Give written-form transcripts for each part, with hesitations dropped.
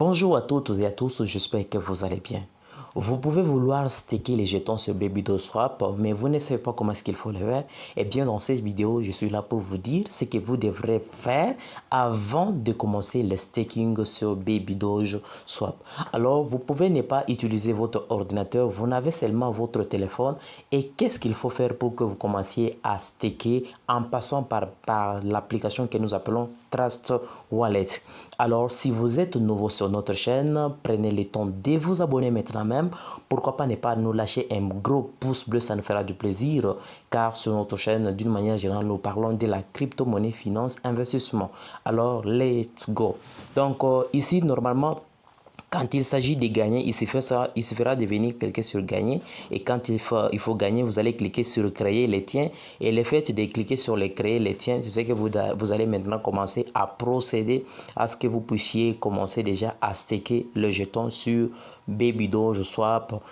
Bonjour à toutes et à tous, j'espère que vous allez bien. Vous pouvez vouloir staker les jetons sur BabyDogeSwap, mais vous ne savez pas comment est-ce qu'il faut le faire. Eh bien, dans cette vidéo, je suis là pour vous dire ce que vous devrez faire avant de commencer le staking sur BabyDogeSwap. Alors, vous pouvez ne pas utiliser votre ordinateur, vous n'avez seulement votre téléphone. Et qu'est-ce qu'il faut faire pour que vous commenciez à staker en passant par l'application que nous appelons Trust Wallet. Alors, si vous êtes nouveau sur notre chaîne, prenez le temps de vous abonner maintenant même. Pourquoi pas ne pas nous lâcher un gros pouce bleu, ça nous fera du plaisir. Car sur notre chaîne, d'une manière générale, nous parlons de la crypto-monnaie, finance, investissement. Alors, let's go. Donc, ici, normalement, quand il s'agit de gagner, il suffira de venir cliquer sur gagner. Et quand il faut gagner, vous allez cliquer sur créer les tiens. Et le fait de cliquer sur les créer les tiens, c'est ce que vous allez maintenant commencer à procéder à ce que vous puissiez commencer déjà à staker le jeton sur BabyDogeSwap.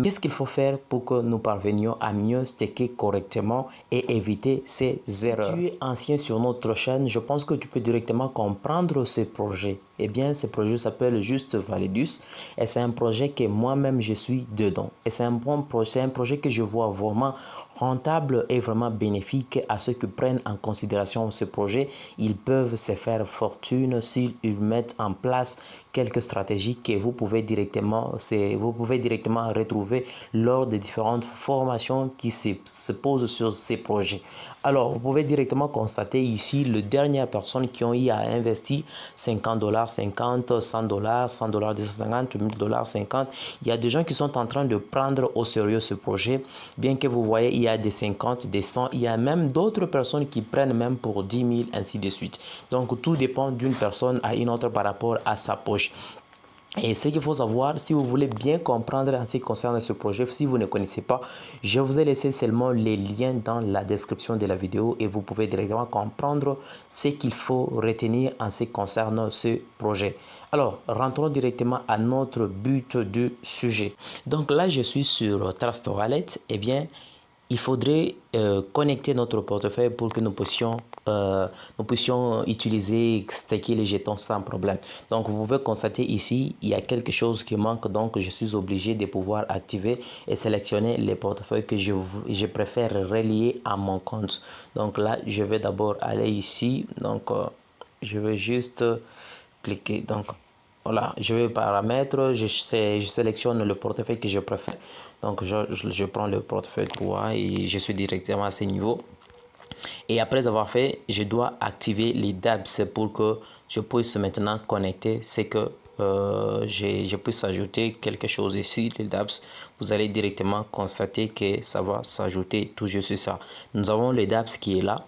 Qu'est-ce qu'il faut faire pour que nous parvenions à mieux staker correctement et éviter ces erreurs? Si tu es ancien sur notre chaîne, je pense que tu peux directement comprendre ce projet. Eh bien, ce projet s'appelle juste Validus et c'est un projet que moi-même je suis dedans. Et c'est un bon projet, c'est un projet que je vois vraiment rentable et vraiment bénéfique à ceux qui prennent en considération ce projet. Ils peuvent se faire fortune s'ils mettent en place quelques stratégies que vous pouvez directement retrouver lors des différentes formations qui se posent sur ces projets. Alors, vous pouvez directement constater ici les dernières personnes qui ont eu à investir $50, 50, $100, $100, 250, $1000, 50. Il y a des gens qui sont en train de prendre au sérieux ce projet. Bien que vous voyez, il y a des 50, des 100. Il y a même d'autres personnes qui prennent même pour 10 000, ainsi de suite. Donc, tout dépend d'une personne à une autre par rapport à sa poche. Et ce qu'il faut savoir, si vous voulez bien comprendre en ce qui concerne ce projet, si vous ne connaissez pas, je vous ai laissé seulement les liens dans la description de la vidéo et vous pouvez directement comprendre ce qu'il faut retenir en ce qui concerne ce projet. Alors, rentrons directement à notre but du sujet. Donc là, je suis sur Trust Wallet. Eh bien, il faudrait connecter notre portefeuille pour que nous puissions utiliser, stacker les jetons sans problème. Donc, vous pouvez constater ici, il y a quelque chose qui manque. Donc, je suis obligé de pouvoir activer et sélectionner les portefeuilles que je préfère relier à mon compte. Donc là, je vais d'abord aller ici. Donc, je vais juste cliquer. Donc, voilà, je vais paramètres, je sélectionne le portefeuille que je préfère. Donc, je prends le portefeuille 3 et je suis directement à ce niveau. Et après avoir fait, je dois activer les dApps pour que je puisse maintenant connecter. C'est que je puisse ajouter quelque chose ici, les dApps. Vous allez directement constater que ça va s'ajouter tout juste ça. Nous avons les dApps qui est là.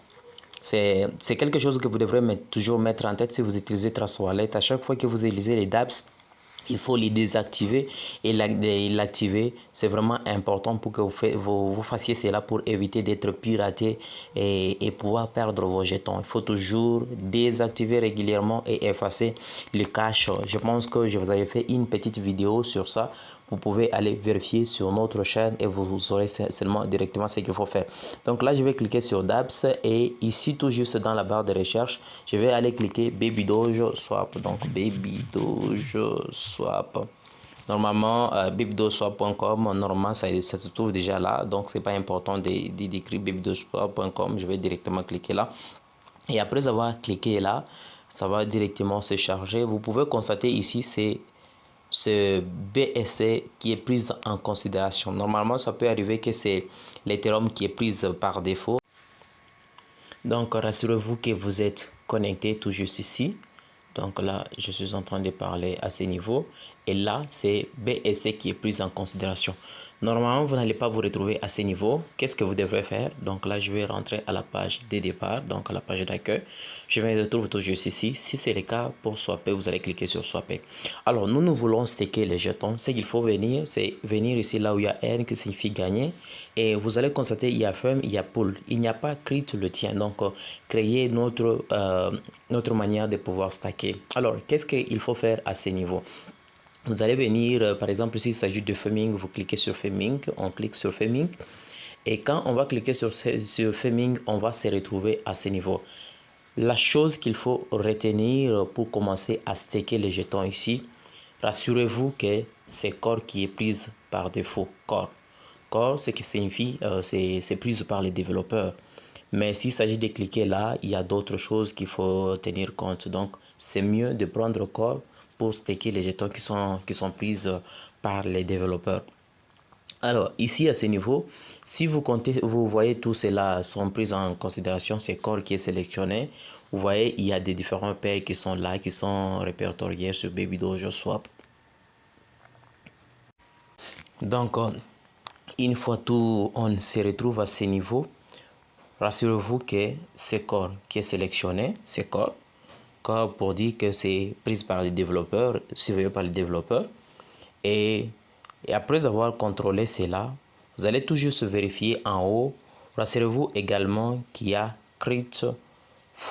C'est quelque chose que vous devrez toujours mettre en tête si vous utilisez Trust Wallet. À chaque fois que vous utilisez les dApps, il faut les désactiver et l'activer. C'est vraiment important pour que vous fassiez cela pour éviter d'être piraté et pouvoir perdre vos jetons. Il faut toujours désactiver régulièrement et effacer le cache. Je pense que je vous avais fait une petite vidéo sur ça. Vous pouvez aller vérifier sur notre chaîne et vous saurez seulement directement ce qu'il faut faire. Donc là, je vais cliquer sur dApps et ici, tout juste dans la barre de recherche, je vais aller cliquer BabyDogeSwap. Donc BabyDogeSwap. Normalement, babydogeswap.com, normalement, ça se trouve déjà là. Donc, c'est pas important d'écrire babydogeswap.com. Je vais directement cliquer là. Et après avoir cliqué là, ça va directement se charger. Vous pouvez constater ici, c'est ce BSC qui est prise en considération. Normalement, ça peut arriver que c'est l'Ethereum qui est prise par défaut. Donc, rassurez-vous que vous êtes connecté tout juste ici. Donc là, je suis en train de parler à ce niveau. Et là, c'est BSC qui est prise en considération. Normalement, vous n'allez pas vous retrouver à ce niveau. Qu'est-ce que vous devrez faire? Donc là, je vais rentrer à la page de départ, donc à la page d'accueil. Je vais retrouver tout juste ici. Si c'est le cas, pour swapper, vous allez cliquer sur swapper. Alors, nous voulons staker les jetons. Ce qu'il faut venir, c'est venir ici là où il y a N qui signifie gagner. Et vous allez constater, il y a firm, il y a pool. Il n'y a pas create le tien. Donc, créer notre manière de pouvoir stacker. Alors, qu'est-ce qu'il faut faire à ce niveau? Vous allez venir, par exemple, s'il s'agit de firming, vous cliquez sur firming, on clique sur firming. Et quand on va cliquer sur firming, on va se retrouver à ce niveau. La chose qu'il faut retenir pour commencer à staker les jetons ici, Rassurez-vous que c'est Core qui est prise par défaut. Core, ce qui signifie c'est prise par les développeurs. Mais s'il s'agit de cliquer là, il y a d'autres choses qu'il faut tenir compte. Donc, c'est mieux de prendre Core pour staker les jetons qui sont prises par les développeurs. Alors, ici, à ce niveau, si vous comptez, vous voyez tous cela sont pris en considération, c'est Core qui est sélectionné. Vous voyez, il y a des différents pairs qui sont là, qui sont répertoriés sur Baby Dojo Swap. Donc, une fois tout, on se retrouve à ce niveau. Rassurez-vous que c'est Core qui est sélectionné, c'est Core pour dire que c'est prise par les développeurs, surveillé par les développeurs. Et après avoir contrôlé cela, vous allez tout juste vérifier en haut. Rassurez-vous également qu'il y a Create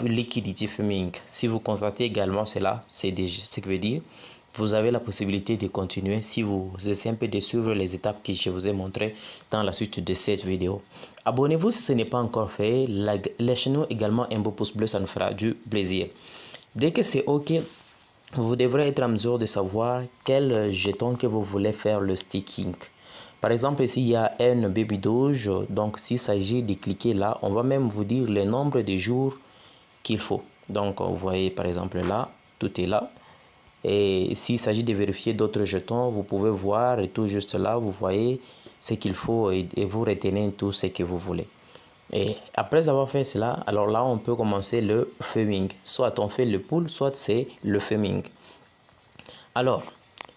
Liquidity Firming. Si vous constatez également cela, c'est ce qui veut dire vous avez la possibilité de continuer si vous essayez un peu de suivre les étapes que je vous ai montrées dans la suite de cette vidéo. Abonnez-vous si ce n'est pas encore fait. Lâchez-nous également un beau pouce bleu, ça nous fera du plaisir. Dès que c'est OK, vous devrez être en mesure de savoir quel jeton que vous voulez faire le staking. Par exemple, ici, il y a un Baby Doge. Donc, s'il s'agit de cliquer là, on va même vous dire le nombre de jours qu'il faut. Donc, vous voyez, par exemple, là, tout est là. Et s'il s'agit de vérifier d'autres jetons, vous pouvez voir et tout juste là, vous voyez ce qu'il faut et vous retenez tout ce que vous voulez. Et après avoir fait cela, alors là, on peut commencer le firming. Soit on fait le pool, soit c'est le firming. Alors,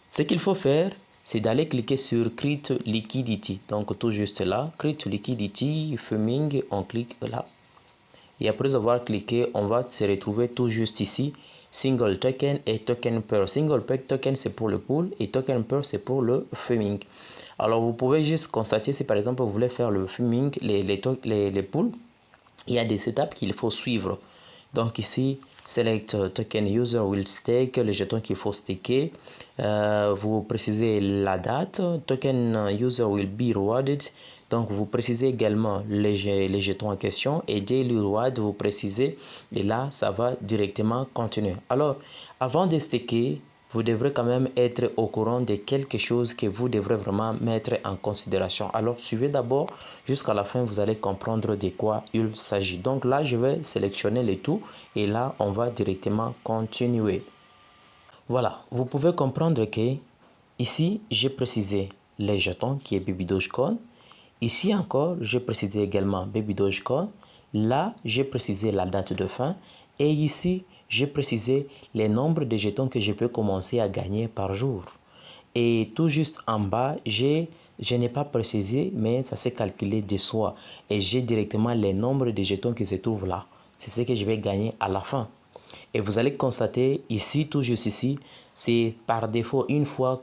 ce qu'il faut faire, c'est d'aller cliquer sur Create Liquidity. Donc, tout juste là, Create Liquidity, firming, on clique là. Et après avoir cliqué, on va se retrouver tout juste ici. Single token et token pair. Single token, c'est pour le pool et token pair, c'est pour le firming. Alors, vous pouvez juste constater si par exemple vous voulez faire le firming, les pools, il y a des étapes qu'il faut suivre. Donc ici, select token user will stake, le jeton qu'il faut staker. Vous précisez la date, token user will be rewarded. Donc vous précisez également les jetons en question et daily reward, vous précisez et là ça va directement continuer. Alors avant de staker, vous devrez quand même être au courant de quelque chose que vous devrez vraiment mettre en considération. Alors suivez d'abord jusqu'à la fin, vous allez comprendre de quoi il s'agit. Donc là, je vais sélectionner le tout et là, on va directement continuer. Voilà, vous pouvez comprendre que ici, j'ai précisé les jetons qui est Baby Dogecoin. Ici encore, j'ai précisé également Baby Dogecoin. Là, j'ai précisé la date de fin. Et ici, j'ai précisé les nombres de jetons que je peux commencer à gagner par jour. Et tout juste en bas, je n'ai pas précisé, mais ça s'est calculé de soi. Et j'ai directement les nombres de jetons qui se trouvent là. C'est ce que je vais gagner à la fin. Et vous allez constater ici, tout juste ici, c'est par défaut, une fois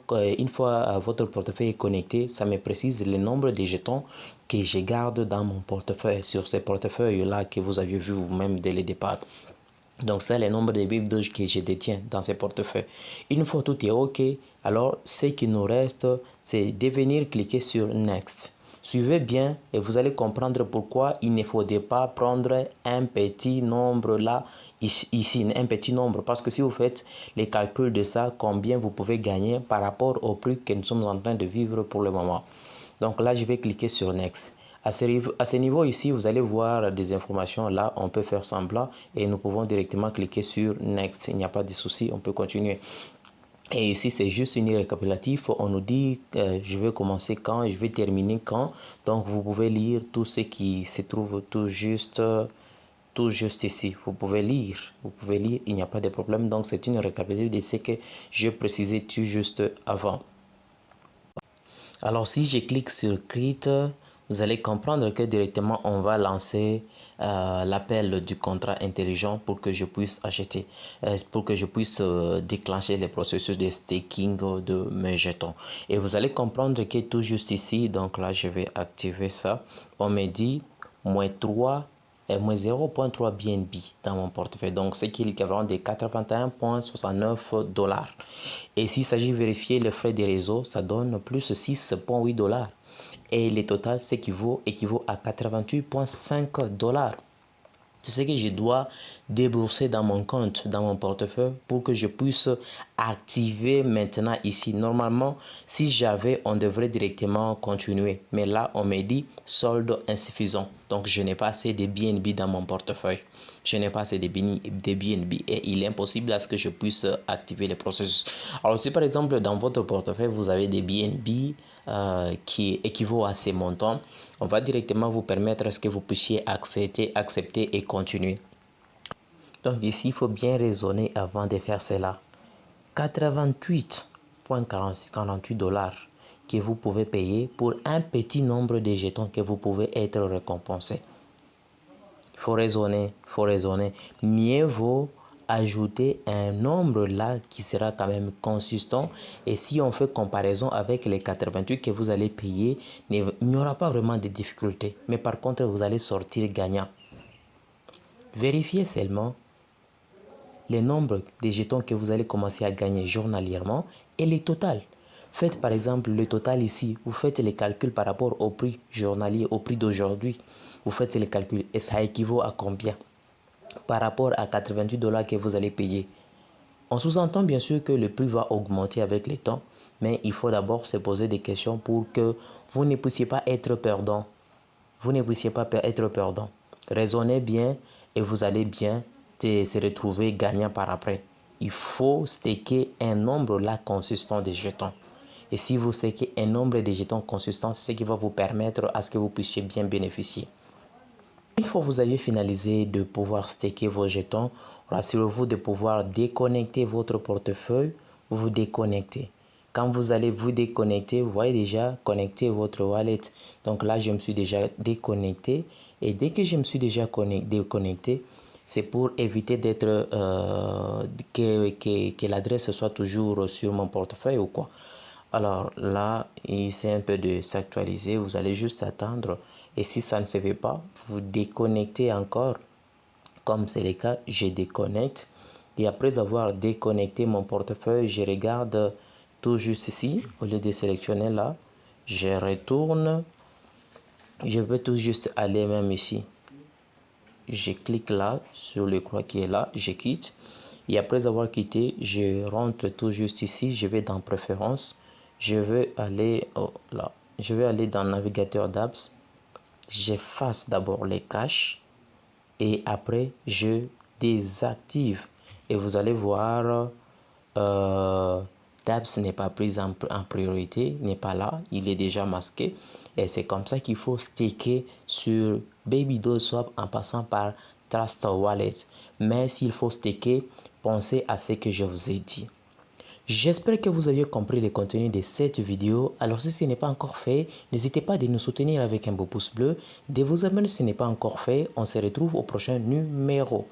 votre portefeuille est connecté, ça me précise le nombre de jetons que je garde dans mon portefeuille, sur ces portefeuilles-là que vous aviez vu vous-même dès le départ. Donc, c'est le nombre de Baby Doge que je détiens dans ces portefeuilles. Une fois tout est OK, alors ce qui nous reste, c'est de venir cliquer sur Next. Suivez bien et vous allez comprendre pourquoi il ne faudrait pas prendre un petit nombre là, ici, un petit nombre. Parce que si vous faites les calculs de ça, combien vous pouvez gagner par rapport au prix que nous sommes en train de vivre pour le moment. Donc là, je vais cliquer sur Next. À ce niveau ici, vous allez voir des informations. Là, on peut faire semblant et nous pouvons directement cliquer sur Next. Il n'y a pas de souci, on peut continuer. Et ici, c'est juste une récapitulatif. On nous dit je vais commencer quand, je vais terminer quand. Donc, vous pouvez lire tout ce qui se trouve tout juste ici. Vous pouvez lire, il n'y a pas de problème. Donc, c'est une récapitulative de ce que je précisais tout juste avant. Alors, si je clique sur Create, vous allez comprendre que directement, on va lancer l'appel du contrat intelligent pour que je puisse acheter, pour que je puisse déclencher le processus de staking de mes jetons. Et vous allez comprendre que tout juste ici, donc là, je vais activer ça. On me dit moins 3 moins 0.3 BNB dans mon portefeuille. Donc, c'est qui est l'équivalent de 81,69 $. Et s'il s'agit de vérifier le frais des réseaux, ça donne plus 6,8 $. Et le total équivaut à 88,5 $. C'est ce que je dois débourser dans mon compte, dans mon portefeuille pour que je puisse activer maintenant ici. Normalement, si j'avais, on devrait directement continuer. Mais là, on me dit solde insuffisant. Donc, je n'ai pas assez de BNB dans mon portefeuille. Je n'ai pas assez de BNB et il est impossible à ce que je puisse activer le processus. Alors, si par exemple, dans votre portefeuille, vous avez des BNB qui équivaut à ces montants, on va directement vous permettre à ce que vous puissiez accepter et continuer. Donc ici, il faut bien raisonner avant de faire cela. 88,48 $ que vous pouvez payer pour un petit nombre de jetons que vous pouvez être récompensé. Il faut raisonner, Mieux vaut ajouter un nombre là qui sera quand même consistant, et si on fait comparaison avec les 88 que vous allez payer, il n'y aura pas vraiment de difficultés, mais par contre vous allez sortir gagnant. Vérifiez seulement les nombres de jetons que vous allez commencer à gagner journalièrement et les totals. Faites par exemple le total ici, vous faites les calculs par rapport au prix journalier, au prix d'aujourd'hui. Vous faites les calculs et ça équivaut à combien par rapport à 88 $ que vous allez payer. On sous-entend bien sûr que le prix va augmenter avec le temps, mais il faut d'abord se poser des questions pour que vous ne puissiez pas être perdant. Raisonnez bien et vous allez bien se retrouver gagnant par après. Il faut staker un nombre là consistant de jetons. Et si vous stakez un nombre de jetons consistant, c'est ce qui va vous permettre à ce que vous puissiez bien bénéficier. Une fois que vous avez finalisé de pouvoir staker vos jetons, rassurez-vous de pouvoir déconnecter votre portefeuille, vous déconnectez. Quand vous allez vous déconnecter, vous voyez déjà connecter votre wallet. Donc là, je me suis déjà déconnecté. Et dès que je me suis déjà déconnecté, c'est pour éviter d'être que l'adresse soit toujours sur mon portefeuille ou quoi. Alors là, il essaie un peu de s'actualiser. Vous allez juste attendre. Et si ça ne se fait pas, vous déconnectez encore. Comme c'est le cas, je déconnecte. Et après avoir déconnecté mon portefeuille, je regarde tout juste ici. Au lieu de sélectionner là, je retourne. Je vais tout juste aller même ici. Je clique là sur le croix qui est là. Je quitte. Et après avoir quitté, je rentre tout juste ici. Je vais dans Préférences. Je vais aller là. Je vais aller dans Navigateur d'apps. J'efface d'abord les caches et après je désactive. Et vous allez voir, d'apps n'est pas pris en priorité, n'est pas là, il est déjà masqué. Et c'est comme ça qu'il faut staker sur Baby2Swap en passant par Trust Wallet. Mais s'il faut staker, pensez à ce que je vous ai dit. J'espère que vous avez compris le contenu de cette vidéo. Alors si ce n'est pas encore fait, n'hésitez pas de nous soutenir avec un beau pouce bleu, de vous abonner si ce n'est pas encore fait. On se retrouve au prochain numéro.